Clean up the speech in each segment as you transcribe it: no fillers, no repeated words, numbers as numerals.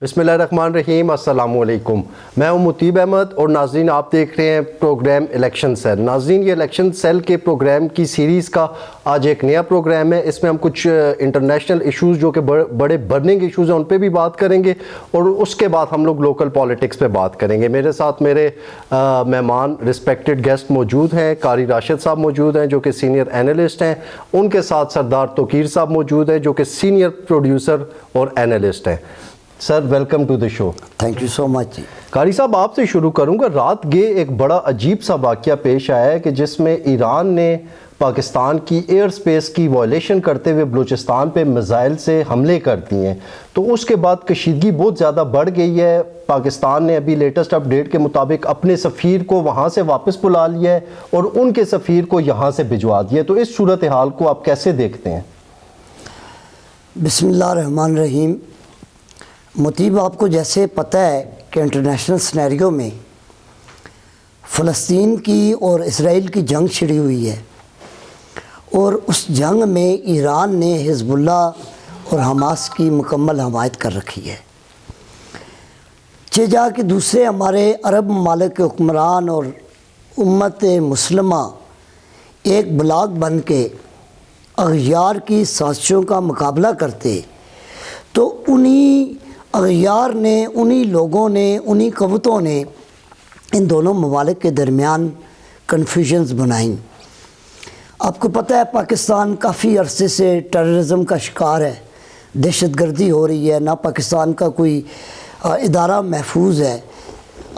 बिस्मिल्लाहिर्रहमानिर्रहीम, अस्सलाम वालेकुम। मैं हूं मुतीब अहमद और नाज़रीन आप देख रहे हैं प्रोग्राम इलेक्शन सेल। नाज़रीन ये इलेक्शन सेल के प्रोग्राम की सीरीज़ का आज एक नया प्रोग्राम है। इसमें हम कुछ इंटरनेशनल इश्यूज़ जो कि बड़े बर्निंग इश्यूज़ हैं उन पे भी बात करेंगे और उसके बाद हम लोग लोकल पॉलिटिक्स पे बात करेंगे। मेरे साथ मेरे मेहमान रिस्पेक्टेड गेस्ट मौजूद हैं। कारी राशिद साहब मौजूद हैं जो कि सीनियर एनालिस्ट हैं। उनके साथ सरदार तोकीर साहब मौजूद हैं जो कि सीनियर प्रोड्यूसर और एनालिस्ट हैं। Sir welcome to the show. Thank you so much. कारी साहब आपसे शुरू करूंगा। रात गए एक बड़ा अजीब सा वाक़या पेश आया है कि जिसमें ईरान ने पाकिस्तान की एयर स्पेस की वायलेशन करते हुए बलूचिस्तान पे मिसाइल से हमले कर दिए हैं। तो उसके बाद कशीदगी बहुत ज़्यादा बढ़ गई है। पाकिस्तान ने अभी लेटेस्ट अपडेट के मुताबिक अपने सफ़ीर को वहाँ से वापस बुला लिया है और उनके सफ़ीर को यहाँ से भिजवा दिया। तो इस सूरत हाल को आप कैसे देखते हैं? बिस्मिल्लाहिर्रहमानिर्रहीम। मुतीब, आपको जैसे पता है कि इंटरनेशनल सिनेरियो में फ़लस्तीन की और इसराइल की जंग छिड़ी हुई है और उस जंग में ईरान ने हिज़्बुल्लाह और हमास की मुकम्मल हमायत कर रखी है। जा कि दूसरे हमारे अरब ममालिक के हुक्मरान और उम्मत मुस्लिमा एक ब्लॉक बन के अग़यार की साजिशों का मुकाबला करते, तो उन्हीं अग़यार ने, उन्हीं लोगों ने, उन्हीं क़ुव्वतों ने इन दोनों ममालिक के दरमियान कन्फ्यूजन्स बनाई। आपको पता है पाकिस्तान काफ़ी अरसे से टेररिज़म का शिकार है, दहशतगर्दी हो रही है, ना पाकिस्तान का कोई इदारा महफूज है।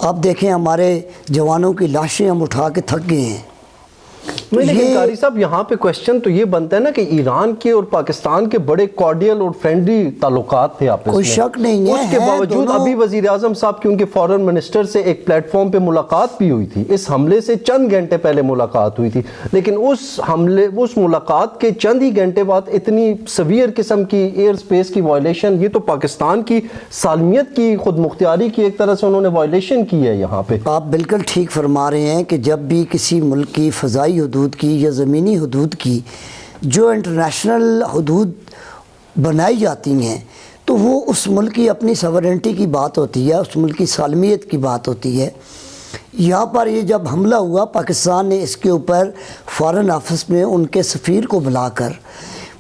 आप देखें हमारे जवानों की लाशें हम उठा के थक गए हैं। लेकिन कारी साहब यहाँ पे क्वेश्चन तो ये बनता है ना कि ईरान के और पाकिस्तान के बड़े कॉर्डियल और फ्रेंडली ताल्लुकात थे आपस में, कोई शक नहीं है। उसके बावजूद अभी वजीर आज़म साहब की उनके फॉरेन मिनिस्टर से एक प्लेटफॉर्म पे मुलाकात भी हुई थी। इस हमले से चंद घंटे पहले मुलाकात हुई थी, लेकिन उस मुलाकात के चंद ही घंटे बाद इतनी सवियर किस्म की एयर स्पेस की वायलेशन, ये तो पाकिस्तान की सालमियत की खुद मुख्तियारी की एक तरह से उन्होंने वायलेशन की है। यहाँ पे आप बिल्कुल ठीक फरमा रहे हैं कि जब भी किसी मुल्क की फ़ज़ाई हदूद की या ज़मीनी हदूद की जो इंटरनेशनल हदूद बनाई जाती हैं, तो वो उस मुल्क की अपनी सॉवरेनिटी की बात होती है, उस मुल्क की सालमियत की बात होती है। यहाँ पर ये जब हमला हुआ, पाकिस्तान ने इसके ऊपर फ़ॉरेन ऑफिस में उनके सफ़ीर को बुलाकर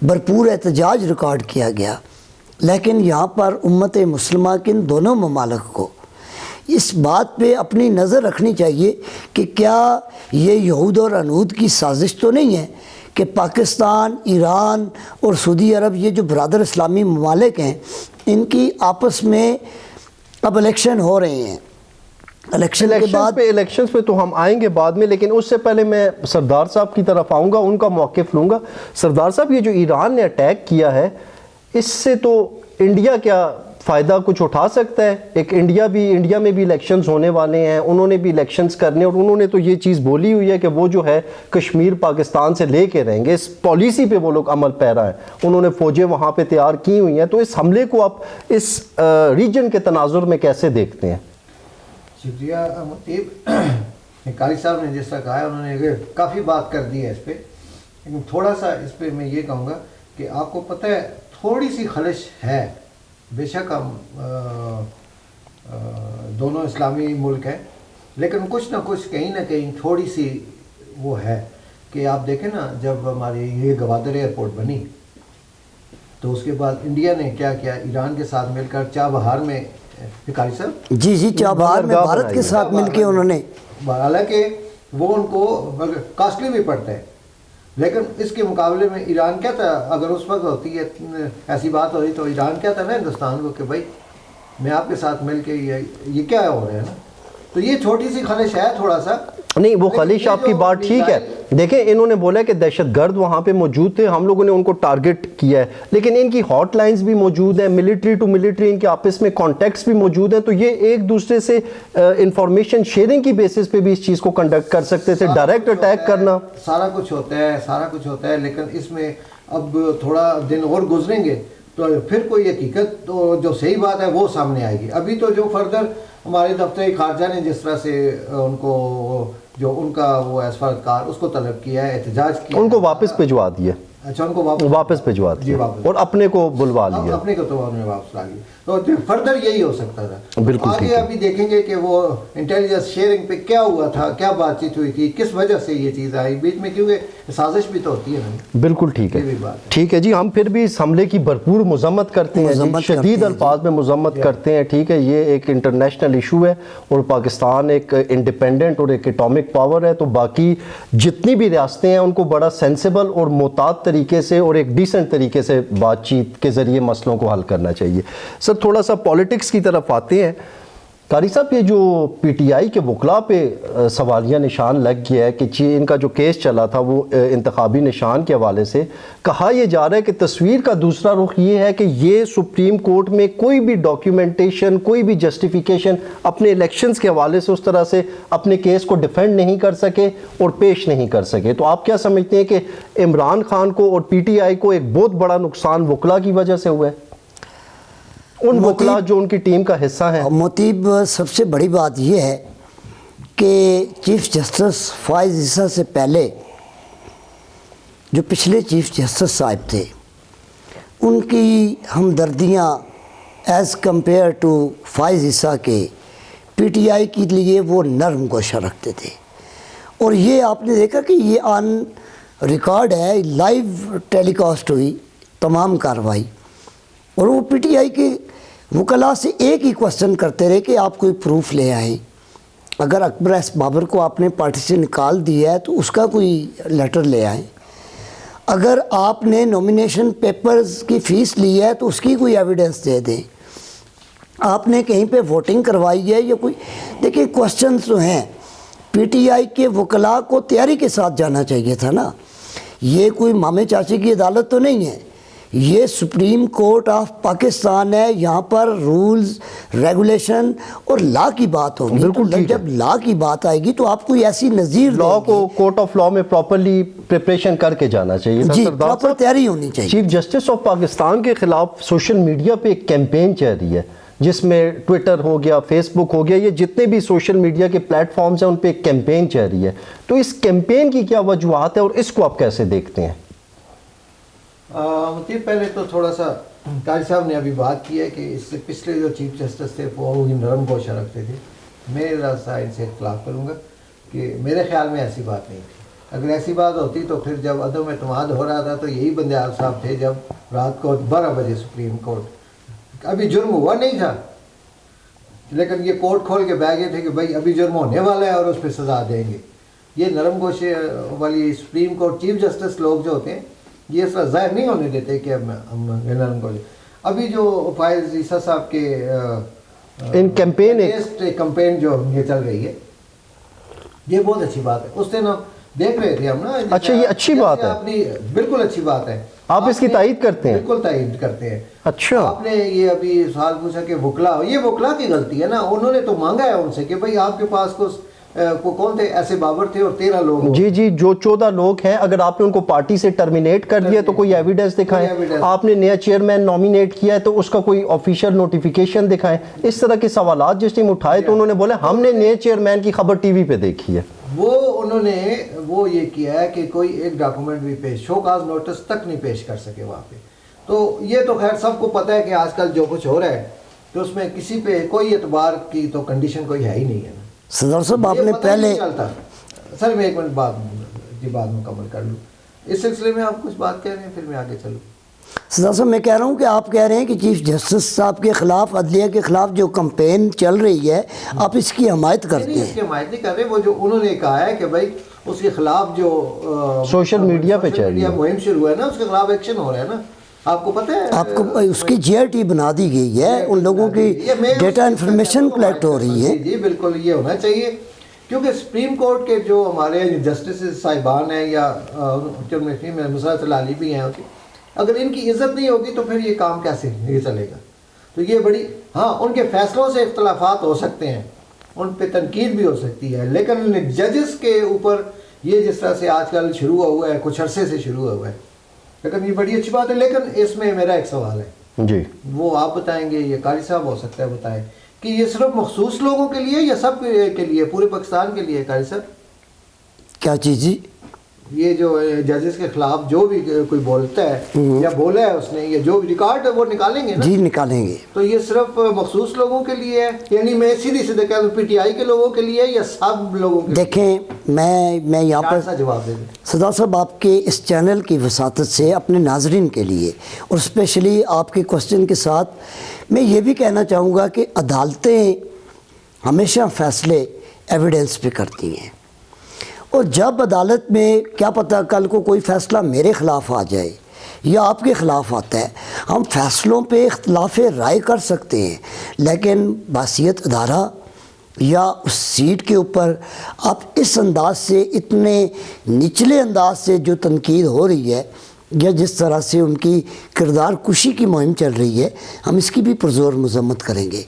भरपूर एहतजाज रिकॉर्ड किया गया। लेकिन यहाँ पर उम्मत मुस्लिमा के इन दोनों ममालिक को इस बात पे अपनी नज़र रखनी चाहिए कि क्या ये यहूद और अनूद की साजिश तो नहीं है कि पाकिस्तान, ईरान और सऊदी अरब, ये जो बरादर इस्लामी ममालिक हैं, इनकी आपस में अब इलेक्शन हो रहे हैं। इलेक्शन पे तो हम आएंगे बाद में, लेकिन उससे पहले मैं सरदार साहब की तरफ आऊँगा, उनका मौक़िफ़ लूँगा। सरदार साहब, ये जो ईरान ने अटैक किया है, इससे तो इंडिया क्या फ़ायदा कुछ उठा सकता है? एक इंडिया में भी इलेक्शंस होने वाले हैं, उन्होंने भी इलेक्शंस करने, और उन्होंने तो ये चीज़ बोली हुई है कि वो जो है कश्मीर पाकिस्तान से लेके रहेंगे। इस पॉलिसी पे वो लोग अमल पैरा है, उन्होंने फ़ौजें वहाँ पे तैयार की हुई हैं। तो इस हमले को आप इस रीजन के तनाजुर में कैसे देखते हैं? शुक्रिया मुतीब। कारी साहब ने जैसा कहा है, उन्होंने काफ़ी बात कर दी है इस पर, लेकिन थोड़ा सा इस पर मैं ये कहूँगा कि आपको पता है थोड़ी सी खलिश है। बेशक हम दोनों इस्लामी मुल्क हैं, लेकिन कुछ ना कुछ कहीं ना कहीं थोड़ी सी वो है कि आप देखें ना, जब हमारी ये गवादर एयरपोर्ट बनी तो उसके बाद इंडिया ने क्या किया, ईरान के साथ मिलकर चाबहार में, भिखारी साहब जी चाबहार में भारत के साथ मिलकर उन्होंने, हालांकि वो उनको कॉस्टली भी पड़ता है, लेकिन इसके मुकाबले में ईरान क्या था, अगर उस वक्त होती है ऐसी बात हो रही तो ईरान क्या था ना हिंदुस्तान को कि भाई मैं आपके साथ मिल के ये क्या हो रहा है ना। तो ये छोटी सी खलिश है थोड़ा सा। नहीं, वो खलिश आपकी बात ठीक है। देखें, इन्होंने बोला कि दहशतगर्द वहाँ पे मौजूद थे, हम लोगों ने उनको टारगेट किया है, लेकिन इनकी हॉटलाइंस भी मौजूद हैं, मिलिट्री टू मिलिट्री इनके आपस में कॉन्टेक्ट्स भी मौजूद हैं। तो ये एक दूसरे से इंफॉर्मेशन शेयरिंग की बेसिस पे भी इस चीज़ को कंडक्ट कर सकते थे। डायरेक्ट अटैक करना, सारा कुछ होता है, लेकिन इसमें अब थोड़ा दिन और गुजरेंगे तो फिर कोई हकीकत तो जो सही बात है वो सामने आएगी। अभी तो जो फर्दर हमारे दफ्तर खारजा ने जिस तरह से उनको जो उनका वो सफारतकार उसको तलब किया है, एहतजाज किया, उनको वापस भिजवा दिया, अच्छा उनको वापस भिजवा जी, दिया वापस। और अपने को बुलवा अब लिया। अपने को तो उन्होंने वापस ला लिया। तो फर्दर यही हो सकता था। बिल्कुल आगे ठीक है। अभी देखेंगे कि वो इंटेलिजेंस शेयरिंग पे क्या हुआ था, क्या बातचीत हुई थी, किस वजह से ये चीज़ आई बीच में, क्योंकि साजिश भी तो होती है ना। बिल्कुल ठीक ये भी है, बात है। ठीक है जी। हम फिर भी इस हमले की भरपूर मजम्मत करते हैं जी, मजम्मत करते शदीद हैं अल्फाज में मजम्मत करते हैं, ठीक है। ये एक इंटरनेशनल इशू है और पाकिस्तान एक इंडिपेंडेंट और एक एटॉमिक पावर है, तो बाकी जितनी भी रियासतें हैं उनको बड़ा सेंसिबल और मोहतात तरीके से और एक डिसेंट तरीके से बातचीत के ज़रिए मसलों को हल करना चाहिए। सर थोड़ा सा पॉलिटिक्स की तरफ आते हैं। कारी साहब, ये जो पीटीआई के वकला पे सवालिया निशान लग गया है कि इनका जो केस चला था वो इंतखाबी निशान के हवाले से, कहा यह जा रहा है कि तस्वीर का दूसरा रुख ये है कि ये सुप्रीम कोर्ट में कोई भी डॉक्यूमेंटेशन, कोई भी जस्टिफिकेशन अपने इलेक्शंस के हवाले से उस तरह से अपने केस को डिफेंड नहीं कर सके और पेश नहीं कर सके। तो आप क्या समझते हैं कि इमरान खान को और पीटीआई को एक बहुत बड़ा नुकसान वकला की वजह से हुआ है, उन वकला जो उनकी टीम का हिस्सा है? मोतीब, सबसे बड़ी बात यह है कि चीफ जस्टिस फायज़ ईसा से पहले जो पिछले चीफ जस्टिस साहब थे, उनकी हमदर्दियाँ एज़ कंपेयर टू फायज़ ईसा के पीटीआई के लिए वो नरम गोशा रखते थे। और ये आपने देखा कि ये ऑन रिकॉर्ड है, लाइव टेलीकास्ट हुई तमाम कार्रवाई, और वो पीटीआई के वकला से एक ही क्वेश्चन करते रहे कि आप कोई प्रूफ ले आए। अगर अकबर एस बाबर को आपने पार्टी से निकाल दिया है तो उसका कोई लेटर ले आए। अगर आपने नॉमिनेशन पेपर्स की फ़ीस ली है तो उसकी कोई एविडेंस दे दें। आपने कहीं पे वोटिंग करवाई है या कोई, देखिए क्वेश्चंस जो हैं पीटीआई के वकला को तैयारी के साथ जाना चाहिए था ना। ये कोई मामे चाचे की अदालत तो नहीं है, ये सुप्रीम कोर्ट ऑफ पाकिस्तान है। यहाँ पर रूल्स, रेगुलेशन और लॉ की बात होगी। बिल्कुल तो ठीक जब लॉ की बात आएगी तो आप कोई ऐसी नज़ीर लॉ को कोर्ट ऑफ लॉ में प्रॉपर्ली प्रिपरेशन करके जाना चाहिए था। जी, सरदार प्रॉपर साहब, तैयारी होनी चाहिए। चीफ जस्टिस ऑफ पाकिस्तान के खिलाफ सोशल मीडिया पे एक कैंपेन चल रही है, जिसमें ट्विटर हो गया, फेसबुक हो गया, ये जितने भी सोशल मीडिया के प्लेटफॉर्म्स हैं उन पे एक कैंपेन चल रही है। तो इस कैंपेन की क्या वजूहत है और इसको आप कैसे देखते हैं? मुझे पहले तो थोड़ा सा कारी साहब ने अभी बात की है कि इससे पिछले जो चीफ जस्टिस थे वो ही नरम गोशा रखते थे। मैं रास्ता इनसे इख्तलाफ करूँगा कि मेरे ख्याल में ऐसी बात नहीं थी। अगर ऐसी बात होती तो फिर जब अदम एतमाद हो रहा था तो यही बंदयाल साहब थे जब रात को 12 बजे सुप्रीम कोर्ट, अभी जुर्म हुआ नहीं था लेकिन ये कोर्ट खोल के बैठ गए थे कि भाई अभी जुर्म होने वाला है और उस पर सज़ा देंगे। ये नरम गोशे वाली सुप्रीम कोर्ट चीफ जस्टिस लोग जो होते हैं ये इस तरह ज़ाहिर नहीं होने देते कि अब हम नरम गोशे। अभी जो फायज़ ईसा साहब के इन कैंपेन कैंपेन जो ये चल रही है ये बहुत अच्छी बात है। उस दिन हम देख रहे थे हम ना। अच्छा, ये अच्छी बात है, अपनी बिल्कुल अच्छी बात है। आप इसकी तायीद करते हैं? बिल्कुल तायीद करते हैं। अच्छा, आपने ये अभी सवाल पूछा कि वकला, ये वकला की गलती है ना। उन्होंने तो मांगा है उनसे कि भाई आपके पास को कौन थे, ऐसे बाबर थे और 13 लोग। जी जी, जो 14 लोग हैं, अगर आपने उनको पार्टी से टर्मिनेट कर दिया तो कोई एविडेंस दिखाएं। आपने नया चेयरमैन नॉमिनेट किया है तो उसका कोई ऑफिशियल नोटिफिकेशन दिखाएं। इस तरह के सवालात जिस टाइम उठाए तो उन्होंने बोला हमने नए चेयरमैन की खबर टीवी पे देखी है। वो उन्होंने वो ये किया है कि कोई एक डॉक्यूमेंट भी पेश, शोकाज नोटिस तक नहीं पेश कर सके वहाँ पे। तो ये तो खैर सबको पता है कि आजकल जो कुछ हो रहा है तो उसमें किसी पे कोई एतबार की तो कंडीशन कोई है ही नहीं है ना। सरदार साहब, आपने ये पता ही पहले नहीं चलता। सर मैं एक मिनट बात मुकम्मल कर लूँ। इस सिलसिले में आप कुछ बात कह रहे हैं फिर मैं आगे चलूँ। सरदार साहब, मैं कह रहा हूँ कि आप कह रहे हैं कि चीफ जस्टिस साहब के खिलाफ, अदलिया के खिलाफ जो कैंपेन चल रही है आप इसकी हमायत करते नहीं, हैं। इसकी हमायत नहीं कर रहे। वो जो उन्होंने कहा है कि भाई उसके खिलाफ जो सोशल मीडिया पे चल रही है मुहिम शुरू है ना, उसके खिलाफ एक्शन हो रहा है ना। आपको पता है आपको उसकी जीआरटी बना दी गई है, उन लोगों की डेटा इन्फॉर्मेशन कलेक्ट हो रही है। जी बिल्कुल, ये होना चाहिए क्योंकि सुप्रीम कोर्ट के जो हमारे जस्टिस साहिबान हैं या मुसरत अली भी हैं, अगर इनकी इज्जत नहीं होगी तो फिर ये काम कैसे ये चलेगा। तो ये बड़ी, हाँ उनके फैसलों से इख्तलाफात हो सकते हैं, उन पे तनकीद भी हो सकती है, लेकिन जजेस के ऊपर ये जिस तरह से आजकल शुरू हुआ है, कुछ अरसे से शुरू हुआ है, लेकिन ये बड़ी अच्छी बात है। लेकिन इसमें मेरा एक सवाल है जी, वो आप बताएंगे, ये कारी साहब हो सकता है बताएं कि ये सिर्फ मखसूस लोगों के लिए या सब के लिए, पूरे पाकिस्तान के लिए? कारी साहब क्या चीज़ जी? یہ جو ججز کے خلاف جو بھی کوئی بولتا ہے یا بولا ہے اس نے یا جو بھی ریکارڈ ہے وہ نکالیں گے نا؟ جی نکالیں گے. تو یہ صرف مخصوص لوگوں کے لیے ہے، یعنی میں سیدھی سیدھے کہہ دوں پی ٹی آئی کے لوگوں کے لیے یا سب لوگوں کے لیے؟ دیکھیں میں یہاں پر سا جواب دے دیں. صدا صاحب آپ کے اس چینل کی وساطت سے اپنے ناظرین کے لیے اور اسپیشلی آپ کے کوسچن کے ساتھ میں یہ بھی کہنا چاہوں گا کہ عدالتیں ہمیشہ فیصلے ایویڈنس پہ کرتی ہیں، اور جب عدالت میں کیا پتہ کل کو کوئی فیصلہ میرے خلاف آ جائے یا آپ کے خلاف آتا ہے، ہم فیصلوں پہ اختلاف رائے کر سکتے ہیں، لیکن بحیثیت ادارہ یا اس سیٹ کے اوپر آپ اس انداز سے اتنے نچلے انداز سے جو تنقید ہو رہی ہے یا جس طرح سے ان کی کردار کشی کی مہم چل رہی ہے، ہم اس کی بھی پرزور مذمت کریں گے.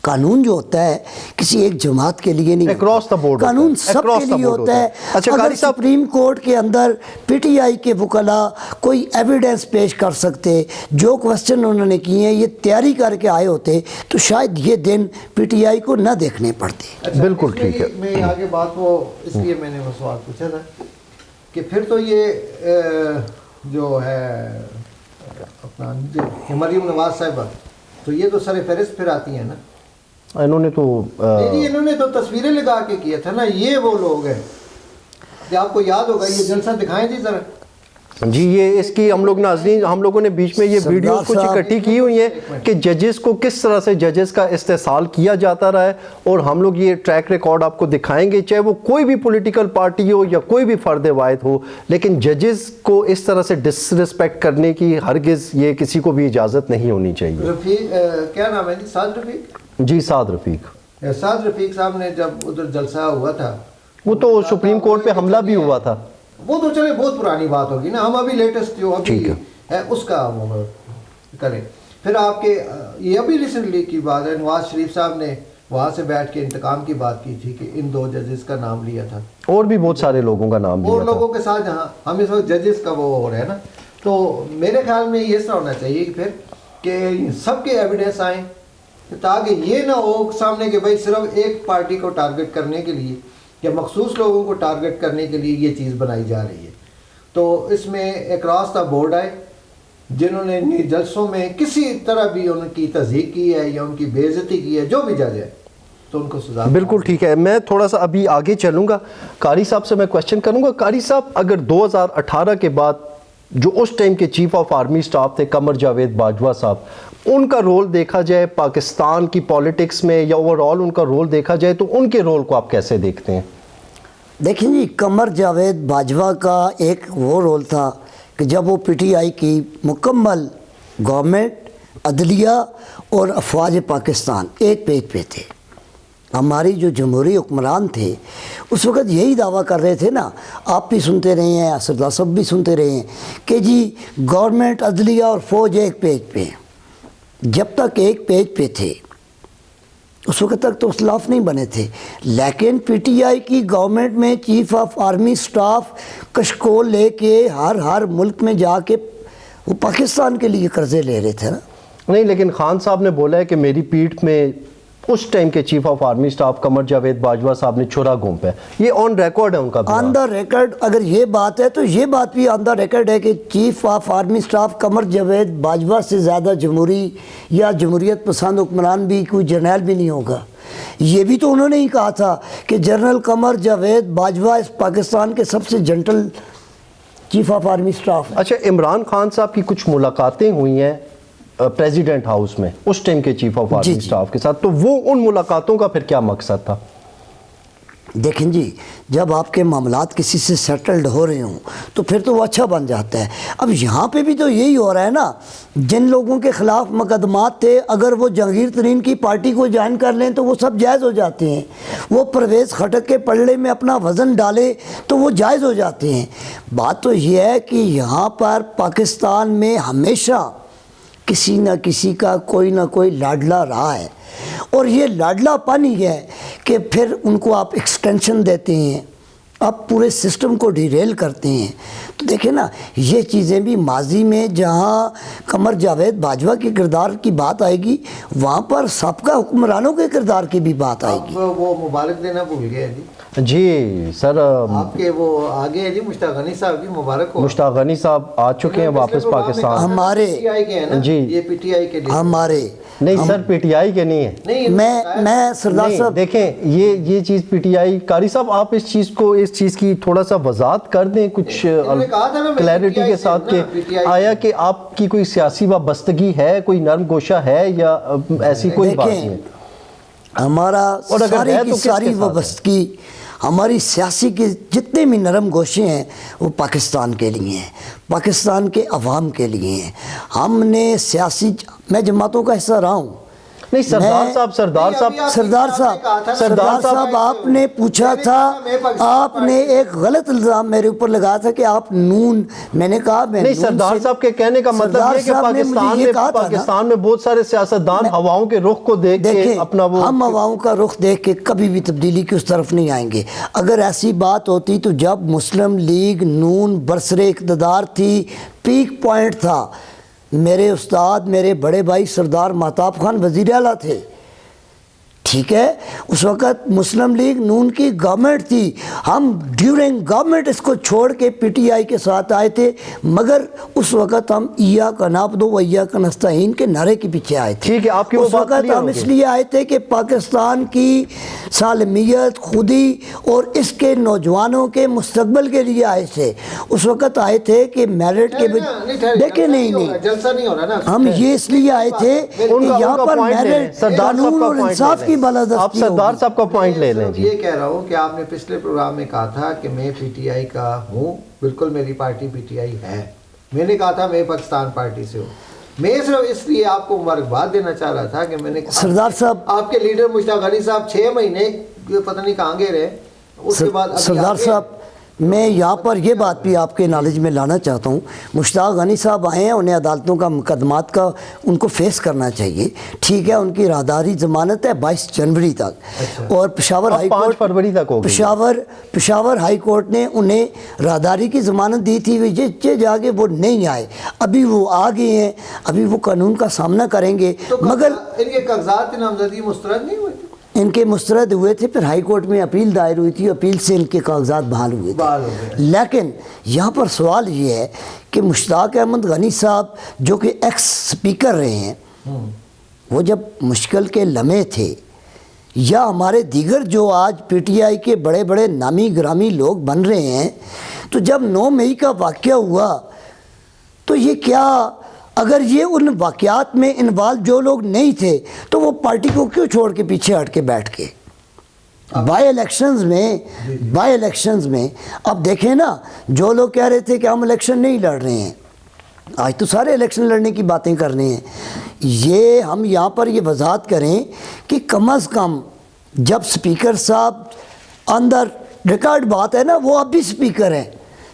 قانون جو ہوتا ہے کسی ایک جماعت کے لیے نہیں Across the board قانون ہوتا ہے. سب Across کے the لیے board ہوتا ہے. اچھا اگر قاری صاحب، سپریم کورٹ کے اندر پی ٹی آئی کے وکلاء کوئی ایویڈنس پیش کر سکتے، جو کوسچن انہوں نے کیے ہیں یہ تیاری کر کے آئے ہوتے، تو شاید یہ دن پی ٹی آئی کو نہ دیکھنے پڑتے. اچھا، بالکل اس میں ٹھیک ہے. میں آگے بات وہ اس لیے میں نے وہ سوال پوچھا تھا کہ پھر تو یہ جو ہے اپنا مریم نواز صاحبہ، تو یہ تو سر فہرست پھر آتی ہیں نا؟ انہوں نے تو نہیں، انہوں نے تو تصویریں لگا کے کیا تھا نا. یہ وہ لوگ ہیں کہ آپ کو یاد ہوگا، یہ جلسہ دکھائیں جی ذرا. جی یہ اس کی ہم لوگ ناظرین ہم لوگوں نے بیچ میں یہ سردار ویڈیوز کچھ صاحب، اکٹھی کی ہوئی ہیں کہ ججز کو کس طرح سے ججز کا استحصال کیا جاتا رہا ہے، اور ہم لوگ یہ ٹریک ریکارڈ آپ کو دکھائیں گے، چاہے وہ کوئی بھی پولیٹیکل پارٹی ہو یا کوئی بھی فرد واحد ہو، لیکن ججز کو اس طرح سے ڈس رسپیکٹ کرنے کی ہرگز یہ کسی کو بھی اجازت نہیں ہونی چاہیے. رفیق کیا نام ہے جی؟ سعد رفیق. جی سعد رفیق. سعد رفیق صاحب نے جب ادھر جلسہ ہوا تھا، وہ تو سپریم کورٹ پہ حملہ بھی ہوا تھا. وہ تو چلے بہت پرانی بات ہوگی نا، ہم ابھی لیٹسٹ جو ابھی ہے اس کا وہ کریں. پھر آپ کے یہ ابھی ریسنٹلی کی بات ہے، نواز شریف صاحب نے وہاں سے بیٹھ کے انتقام کی بات کی تھی کہ ان 2 ججز کا نام لیا تھا، اور بھی بہت سارے لوگوں کا نام اور لیا لوگوں تھا. کے ساتھ جہاں ہم اس وقت ججز کا وہ ہو رہا ہے نا. تو میرے خیال میں یہ طرح ہونا چاہیے کہ پھر کہ سب کے ایویڈنس آئیں، تاکہ یہ نہ ہو سامنے کہ بھائی صرف ایک پارٹی کو ٹارگٹ کرنے کے لیے یا مخصوص لوگوں کو ٹارگٹ کرنے کے لیے یہ چیز بنائی جا رہی ہے. تو اس میں اکراس دا بورڈ آئے جنہوں نے جلسوں میں کسی طرح بھی ان کی تضحیق کی ہے یا ان کی بے عزتی کی ہے، جو بھی جج ہے تو ان کو سزا. بالکل ٹھیک ہے. میں تھوڑا سا ابھی آگے چلوں گا، قاری صاحب سے میں کوشچن کروں گا. قاری صاحب، اگر 2018 کے بعد جو اس ٹائم کے چیف آف آرمی سٹاف تھے قمر جاوید باجوہ صاحب، ان کا رول دیکھا جائے پاکستان کی پولیٹکس میں یا اوورآل ان کا رول دیکھا جائے تو ان کے رول کو آپ کیسے دیکھتے ہیں؟ دیکھیں جی، قمر جاوید باجوہ کا ایک وہ رول تھا کہ جب وہ پی ٹی آئی کی مکمل گورنمنٹ، عدلیہ اور افواج پاکستان ایک پیج پہ تھے. ہماری جو جمہوری حکمران تھے اس وقت یہی دعویٰ کر رہے تھے نا، آپ بھی سنتے رہے ہیں، سردار صاحب بھی سنتے رہے ہیں کہ جی گورنمنٹ، عدلیہ اور فوج ایک پیج پہ ہیں. جب تک ایک پیج پہ تھے اس وقت تک تو اختلاف نہیں بنے تھے، لیکن پی ٹی آئی کی گورنمنٹ میں چیف آف آرمی سٹاف کشکول لے کے ہر ملک میں جا کے وہ پاکستان کے لیے قرضے لے رہے تھے نا. نہیں، لیکن خان صاحب نے بولا ہے کہ میری پیٹھ میں اس ٹائم کے chief of army staff Qamar Javed Bajwa صاحب نے چھرا گھونپا ہے. یہ آن ریکارڈ ہے ان کا. آن دا ریکارڈ اگر یہ بات ہے تو یہ بات بھی آن دا ریکارڈ ہے کہ chief of army staff Qamar Javed Bajwa سے زیادہ جمہوری یا جمہوریت پسند حکمران بھی کوئی جرنیل بھی نہیں ہوگا. یہ بھی تو انہوں نے ہی کہا تھا کہ جنرل قمر جاوید باجوہ اس پاکستان کے سب سے gentle chief of army staff. اچھا، عمران خان صاحب کی کچھ ملاقاتیں ہوئی ہیں پریزیڈنٹ ہاؤس میں اس ٹائم کے چیف آف آرمی سٹاف کے ساتھ، تو وہ ان ملاقاتوں کا پھر کیا مقصد تھا؟ دیکھیں جی، جب آپ کے معاملات کسی سے سیٹلڈ ہو رہے ہوں تو پھر تو وہ اچھا بن جاتا ہے. اب یہاں پہ بھی تو یہی ہو رہا ہے نا، جن لوگوں کے خلاف مقدمات تھے اگر وہ جہانگیر ترین کی پارٹی کو جوائن کر لیں تو وہ سب جائز ہو جاتے ہیں. وہ پرویز خٹک کے پلڑے میں اپنا وزن ڈالے تو وہ جائز ہو جاتے ہیں. بات تو یہ ہے کہ یہاں پر پاکستان میں ہمیشہ کسی نہ کسی کا کوئی نہ کوئی لاڈلا رہا ہے، اور یہ لاڈلا پانی ہے کہ پھر ان کو آپ ایکسٹینشن دیتے ہیں، آپ پورے سسٹم کو ڈیریل کرتے ہیں. تو دیکھیں نا، یہ چیزیں بھی ماضی میں جہاں قمر جاوید باجوہ کے کردار کی بات آئے گی وہاں پر سابقہ حکمرانوں کے کردار کی بھی بات آئے گی. وہ مبارک دینا بھول گئے جی. جی سر آپ کے وہ آگے ہیں جی مشتاق غنی صاحب کی مبارک ہو. مشتاق غنی صاحب آ چکے ہیں واپس پاکستان. ہمارے جی یہ پی ٹی آئی کے لیے ہمارے نہیں سر پی ٹی آئی کے نہیں ہے. نہیں میں سردار نہیں صاحب دیکھیں یہ چیز پی ٹی آئی قاری صاحب آپ اس چیز کی تھوڑا سا وضاحت کر دیں کچھ کلیئرٹی کے ساتھ کہ آیا کہ آپ کی کوئی سیاسی وابستگی ہے, کوئی نرم گوشہ ہے یا ایسی کوئی بات نہیں ہے؟ ہمارا اور اگر ساری ہے تو کی کس کے ساری ساتھ ہے؟ وابستگی ہماری سیاسی کے جتنے بھی نرم گوشے ہیں وہ پاکستان کے لیے ہیں, پاکستان کے عوام کے لیے ہیں. ہم نے سیاسی میں جماعتوں کا حصہ رہا ہوں. نہیں سردار صاحب آپ نے پوچھا تھا, آپ نے ایک غلط الزام میرے اوپر لگایا تھا کہ آپ نون, میں نے کہا میں نہیں سردار صاحب کے کہنے کا مطلب یہ کہ پاکستان میں بہت سارے سیاستدان ہواؤں کے رخ کو دیکھ کے اپنا وہ ہم ہواؤں کا رخ دیکھ کے کبھی بھی تبدیلی کی اس طرف نہیں آئیں گے. اگر ایسی بات ہوتی تو جب مسلم لیگ نون برسر اقتدار تھی, پیک پوائنٹ تھا, میرے استاد میرے بڑے بھائی سردار مہتاب خان وزیر اعلیٰ تھے, ٹھیک ہے, اس وقت مسلم لیگ نون کی گورنمنٹ تھی, ہم ڈیورنگ گورنمنٹ اس کو چھوڑ کے پی ٹی آئی کے ساتھ آئے تھے, مگر اس وقت ہم ایاک نعبدو و ایاک نستعین کے نعرے کے پیچھے آئے تھے. ٹھیک ہے, آپ کی وہ اس بات وقت ہم اس لیے آئے تھے کہ پاکستان کی سالمیت خودی اور اس کے نوجوانوں کے مستقبل کے لیے آئے تھے. اس وقت آئے تھے کہ میرٹ کے دیکھیں نہیں جلسہ نہیں ہو رہا نا, ہم یہ اس لیے آئے تھے کہ یہاں پر میرٹ قانون اور انصاف کی آپ سردار صاحب کا پوائنٹ لے لیں. یہ کہہ رہا ہوں کہ آپ نے پچھلے پروگرام میں کہا تھا کہ میں پی ٹی آئی کا ہوں, بالکل میری پارٹی پی ٹی آئی ہے. میں نے کہا تھا میں پاکستان پارٹی سے ہوں. میں صرف اس لیے آپ کو مبارکباد دینا چاہ رہا تھا کہ میں نے سردار صاحب آپ کے لیڈر مشتاق غنی صاحب 6 مہینے پتہ نہیں کہاں گئے رہے, اس کے بعد سردار صاحب میں یہاں پر یہ بات بھی آپ کے نالج میں لانا چاہتا ہوں. مشتاق غنی صاحب آئے ہیں, انہیں عدالتوں کا مقدمات کا ان کو فیس کرنا چاہیے, ٹھیک ہے, ان کی راہداری ضمانت ہے 22 جنوری تک, اور پشاور ہائی کورٹ 5 فروری تک ہوگی. پشاور ہائی کورٹ نے انہیں راہداری کی ضمانت دی تھی, وہ جا کے وہ نہیں آئے, ابھی وہ آ گئے ہیں, ابھی وہ قانون کا سامنا کریں گے. مگر ان کے کاغذات نامزدگی مسترد نہیں ہوئے تھے, ان کے مسترد ہوئے تھے, پھر ہائی کورٹ میں اپیل دائر ہوئی تھی, اپیل سے ان کے کاغذات بحال ہوئے تھے. لیکن یہاں پر سوال یہ ہے کہ مشتاق احمد غنی صاحب جو کہ ایکس سپیکر رہے ہیں, وہ جب مشکل کے لمحے تھے, یا ہمارے دیگر جو آج پی ٹی آئی کے بڑے بڑے نامی گرامی لوگ بن رہے ہیں, تو جب 9 مئی کا واقعہ ہوا تو یہ کیا, اگر یہ ان واقعات میں انوالو جو لوگ نہیں تھے تو وہ پارٹی کو کیوں چھوڑ کے پیچھے ہٹ کے بیٹھ کے بائی الیکشنز میں اب دیکھیں نا, جو لوگ کہہ رہے تھے کہ ہم الیکشن نہیں لڑ رہے ہیں, آج تو سارے الیکشن لڑنے کی باتیں کر رہے ہیں. یہ ہم یہاں پر یہ وضاحت کریں کہ کم از کم جب سپیکر صاحب اندر ریکارڈ بات ہے نا, وہ اب بھی سپیکر ہیں,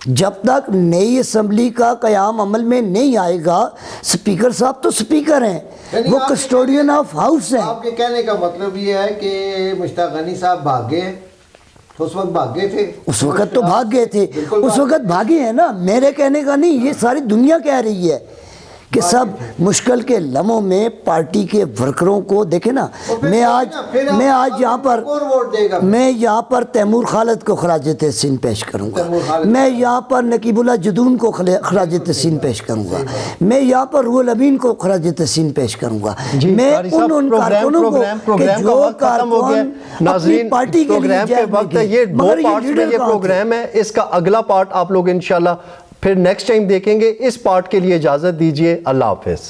جب تک نئی اسمبلی کا قیام عمل میں نہیں آئے گا, سپیکر صاحب تو سپیکر ہیں, وہ کسٹوڈین آف ہاؤس ہیں. آپ کے کہنے کا مطلب یہ ہے کہ مشتاق غنی صاحب بھاگ گئے, اس وقت بھاگ گئے تھے, اس وقت تو بھاگ گئے تھے, اس وقت بھاگے ہیں نا, میرے کہنے کا نہیں, یہ ساری دنیا کہہ رہی ہے کہ سب مشکل کے لمحوں میں پارٹی کے ورکروں کو دیکھیں نا. میں آج یہاں پر تیمور خالد کو خراج تحسین پیش کروں گا, میں یہاں پر نقیب اللہ جدون کو خراج تحسین پیش کروں گا, میں یہاں پر روح الامین کو خراج تحسین پیش کروں گا. میں ان کارکنوں کو کہ جو کارکن اپنی پارٹی کے لیے جیل میں گئے, یہ 2 پارٹس میں یہ پروگرام ہے, اس کا اگلا پارٹ آپ لوگ انشاءاللہ پھر نیکسٹ ٹائم دیکھیں گے. اس پارٹ کے لیے اجازت دیجیے, اللہ حافظ.